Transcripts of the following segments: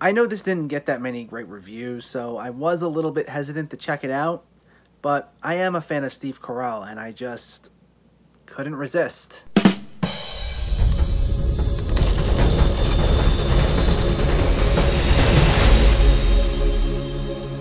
I know this didn't get that many great reviews, so I was a little bit hesitant to check it out, but I am a fan of Steve Carell, and I just couldn't resist.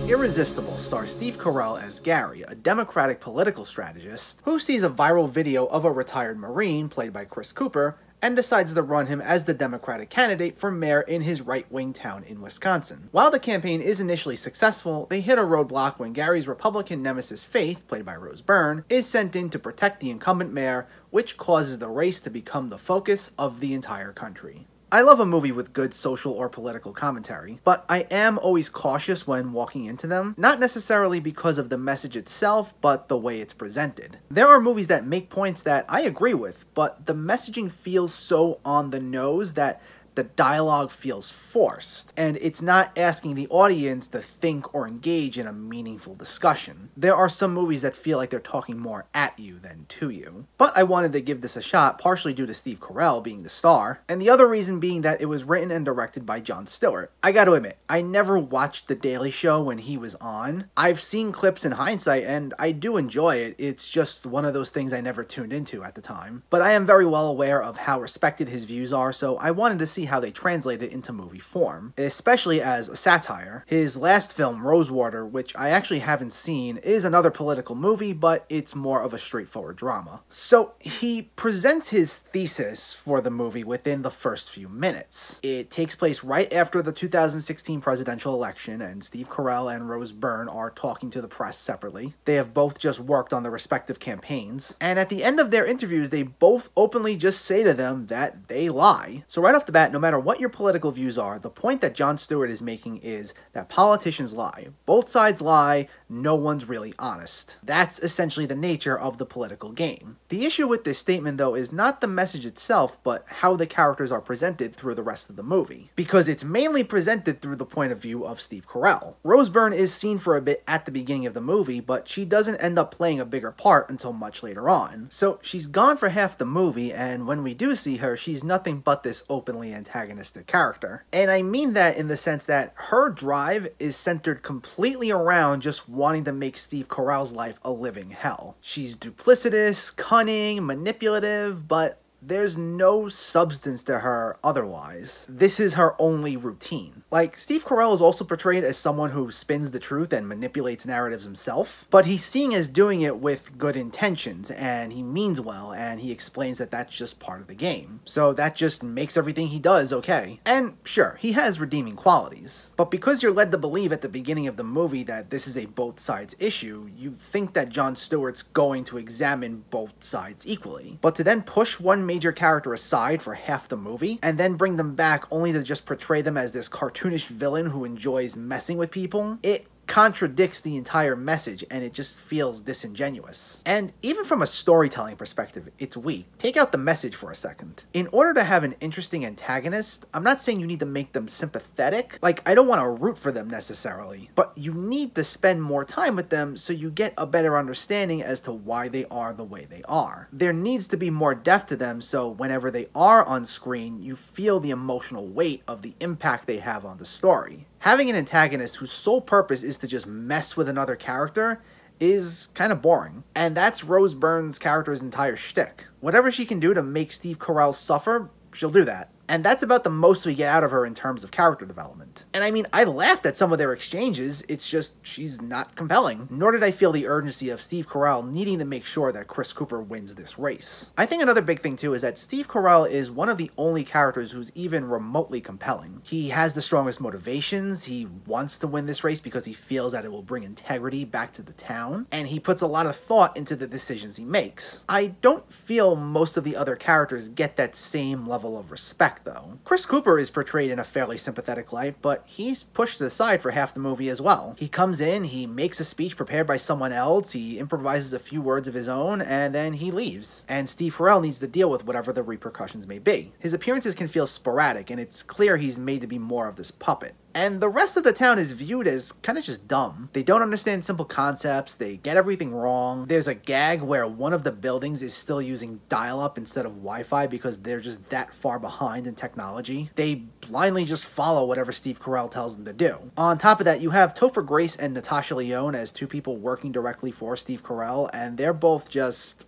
Irresistible stars Steve Carell as Gary, a Democratic political strategist who sees a viral video of a retired Marine, played by Chris Cooper, and decides to run him as the Democratic candidate for mayor in his right-wing town in Wisconsin. While the campaign is initially successful, they hit a roadblock when Gary's Republican nemesis Faith, played by Rose Byrne, is sent in to protect the incumbent mayor, which causes the race to become the focus of the entire country. I love a movie with good social or political commentary, but I am always cautious when walking into them, not necessarily because of the message itself, but the way it's presented. There are movies that make points that I agree with, but the messaging feels so on the nose that the dialogue feels forced, and it's not asking the audience to think or engage in a meaningful discussion. There are some movies that feel like they're talking more at you than to you. But I wanted to give this a shot, partially due to Steve Carell being the star, and the other reason being that it was written and directed by Jon Stewart. I gotta admit, I never watched The Daily Show when he was on. I've seen clips in hindsight, and I do enjoy it. It's just one of those things I never tuned into at the time. But I am very well aware of how respected his views are, so I wanted to see how they translate it into movie form, especially as a satire. His last film, Rosewater, which I actually haven't seen, is another political movie, but it's more of a straightforward drama. So he presents his thesis for the movie within the first few minutes. It takes place right after the 2016 presidential election, and Steve Carell and Rose Byrne are talking to the press separately. They have both just worked on their respective campaigns, and at the end of their interviews, they both openly just say to them that they lie. So right off the bat, no matter what your political views are, the point that Jon Stewart is making is that politicians lie. Both sides lie, no one's really honest. That's essentially the nature of the political game. The issue with this statement, though, is not the message itself, but how the characters are presented through the rest of the movie, because it's mainly presented through the point of view of Steve Carell. Rose Byrne is seen for a bit at the beginning of the movie, but she doesn't end up playing a bigger part until much later on. So she's gone for half the movie, and when we do see her, she's nothing but this openly antagonistic character. And I mean that in the sense that her drive is centered completely around just wanting to make Steve Carell's life a living hell. She's duplicitous, cunning, manipulative, but there's no substance to her otherwise. This is her only routine. Like, Steve Carell is also portrayed as someone who spins the truth and manipulates narratives himself, but he's seen as doing it with good intentions, and he means well, and he explains that that's just part of the game. So that just makes everything he does okay. And sure, he has redeeming qualities, but because you're led to believe at the beginning of the movie that this is a both sides issue, you think that Jon Stewart's going to examine both sides equally. But to then push one major character aside for half the movie, and then bring them back only to just portray them as this cartoonish villain who enjoys messing with people, it contradicts the entire message, and it just feels disingenuous. And even from a storytelling perspective, it's weak. Take out the message for a second. In order to have an interesting antagonist, I'm not saying you need to make them sympathetic. Like, I don't want to root for them necessarily, but you need to spend more time with them so you get a better understanding as to why they are the way they are. There needs to be more depth to them, so whenever they are on screen, you feel the emotional weight of the impact they have on the story. Having an antagonist whose sole purpose is to just mess with another character is kind of boring. And that's Rose Byrne's character's entire shtick. Whatever she can do to make Steve Carell suffer, she'll do that. And that's about the most we get out of her in terms of character development. And I mean, I laughed at some of their exchanges, it's just she's not compelling. Nor did I feel the urgency of Steve Carell needing to make sure that Chris Cooper wins this race. I think another big thing too is that Steve Carell is one of the only characters who's even remotely compelling. He has the strongest motivations, he wants to win this race because he feels that it will bring integrity back to the town, and he puts a lot of thought into the decisions he makes. I don't feel most of the other characters get that same level of respect, though. Chris Cooper is portrayed in a fairly sympathetic light, but he's pushed aside for half the movie as well. He comes in, he makes a speech prepared by someone else, he improvises a few words of his own, and then he leaves. And Steve Carell needs to deal with whatever the repercussions may be. His appearances can feel sporadic, and it's clear he's made to be more of this puppet. And the rest of the town is viewed as kind of just dumb. They don't understand simple concepts, they get everything wrong. There's a gag where one of the buildings is still using dial-up instead of Wi-Fi because they're just that far behind in technology. They blindly just follow whatever Steve Carell tells them to do. On top of that, you have Topher Grace and Natasha Lyonne as two people working directly for Steve Carell, and they're both just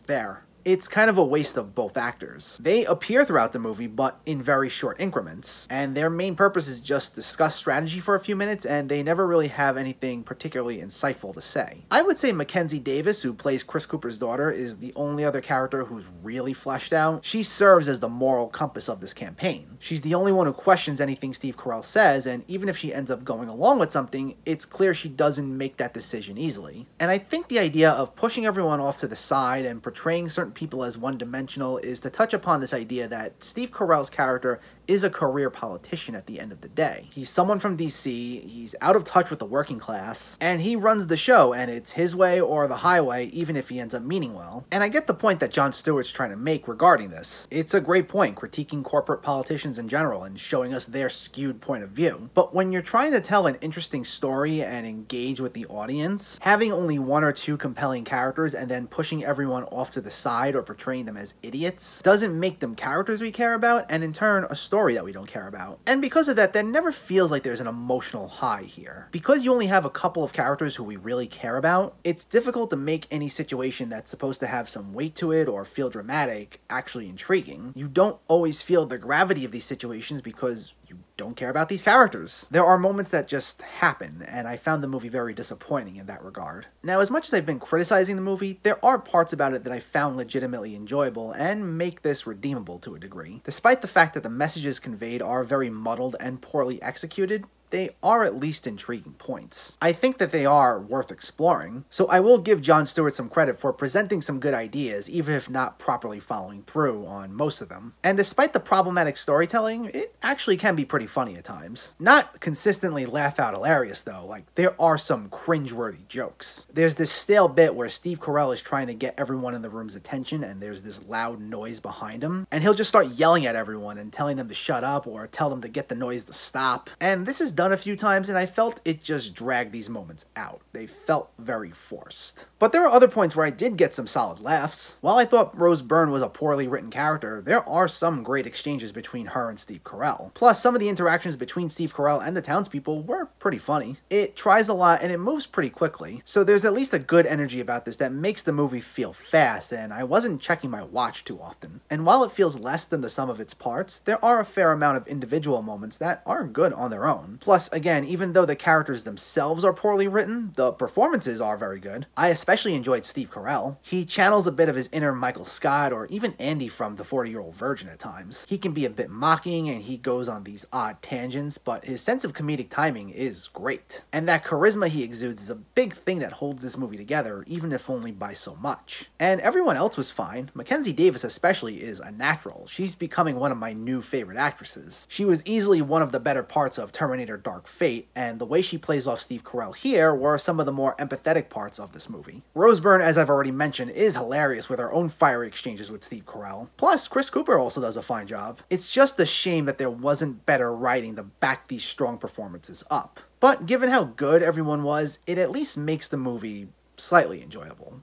there. It's kind of a waste of both actors. They appear throughout the movie, but in very short increments, and their main purpose is just discuss strategy for a few minutes, and they never really have anything particularly insightful to say. I would say Mackenzie Davis, who plays Chris Cooper's daughter, is the only other character who's really fleshed out. She serves as the moral compass of this campaign. She's the only one who questions anything Steve Carell says, and even if she ends up going along with something, it's clear she doesn't make that decision easily. And I think the idea of pushing everyone off to the side and portraying certain people as one-dimensional is to touch upon this idea that Steve Carell's character is a career politician at the end of the day. He's someone from DC, he's out of touch with the working class, and he runs the show, and it's his way or the highway, even if he ends up meaning well. And I get the point that Jon Stewart's trying to make regarding this. It's a great point, critiquing corporate politicians in general and showing us their skewed point of view. But when you're trying to tell an interesting story and engage with the audience, having only one or two compelling characters and then pushing everyone off to the side or portraying them as idiots doesn't make them characters we care about, and in turn, a story that we don't care about. And because of that, there never feels like there's an emotional high here. Because you only have a couple of characters who we really care about, it's difficult to make any situation that's supposed to have some weight to it or feel dramatic actually intriguing. You don't always feel the gravity of these situations because you don't care about these characters. There are moments that just happen, and I found the movie very disappointing in that regard. Now, as much as I've been criticizing the movie, there are parts about it that I found legitimately enjoyable and make this redeemable to a degree. Despite the fact that the messages conveyed are very muddled and poorly executed, they are at least intriguing points. I think that they are worth exploring, so I will give Jon Stewart some credit for presenting some good ideas, even if not properly following through on most of them. And despite the problematic storytelling, it actually can be pretty funny at times. Not consistently laugh-out hilarious though, like there are some cringe-worthy jokes. There's this stale bit where Steve Carell is trying to get everyone in the room's attention and there's this loud noise behind him, and he'll just start yelling at everyone and telling them to shut up or tell them to get the noise to stop. And this is done a few times, and I felt it just dragged these moments out. They felt very forced. But there are other points where I did get some solid laughs. While I thought Rose Byrne was a poorly written character, there are some great exchanges between her and Steve Carell. Plus, some of the interactions between Steve Carell and the townspeople were pretty funny. It tries a lot, and it moves pretty quickly, so there's at least a good energy about this that makes the movie feel fast, and I wasn't checking my watch too often. And while it feels less than the sum of its parts, there are a fair amount of individual moments that are good on their own. Plus, again, even though the characters themselves are poorly written, the performances are very good. I especially enjoyed Steve Carell. He channels a bit of his inner Michael Scott or even Andy from The 40-Year-Old Virgin at times. He can be a bit mocking and he goes on these odd tangents, but his sense of comedic timing is great. And that charisma he exudes is a big thing that holds this movie together, even if only by so much. And everyone else was fine. Mackenzie Davis especially is a natural. She's becoming one of my new favorite actresses. She was easily one of the better parts of Terminator Dark Fate, and the way she plays off Steve Carell here were some of the more empathetic parts of this movie. Rose Byrne, as I've already mentioned, is hilarious with her own fiery exchanges with Steve Carell. Plus, Chris Cooper also does a fine job. It's just a shame that there wasn't better writing to back these strong performances up. But given how good everyone was, it at least makes the movie slightly enjoyable.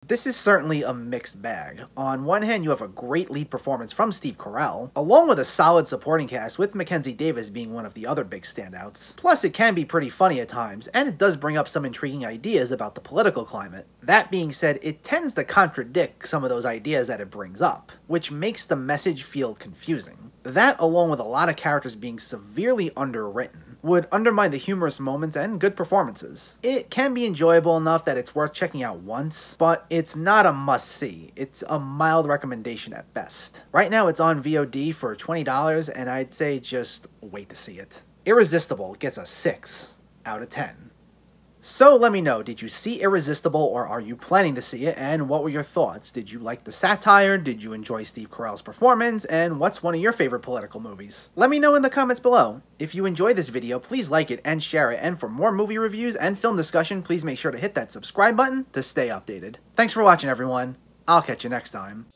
This is certainly a mixed bag. On one hand, you have a great lead performance from Steve Carell, along with a solid supporting cast, with Mackenzie Davis being one of the other big standouts. Plus, it can be pretty funny at times, and it does bring up some intriguing ideas about the political climate. That being said, it tends to contradict some of those ideas that it brings up, which makes the message feel confusing. That, along with a lot of characters being severely underwritten, would undermine the humorous moments and good performances. It can be enjoyable enough that it's worth checking out once, but it's not a must-see. It's a mild recommendation at best. Right now it's on VOD for $20, and I'd say just wait to see it. Irresistible gets a 6 out of 10. So let me know, did you see Irresistible, or are you planning to see it, and what were your thoughts? Did you like the satire? Did you enjoy Steve Carell's performance? And what's one of your favorite political movies? Let me know in the comments below. If you enjoyed this video, please like it and share it, and for more movie reviews and film discussion, please make sure to hit that subscribe button to stay updated. Thanks for watching, everyone. I'll catch you next time.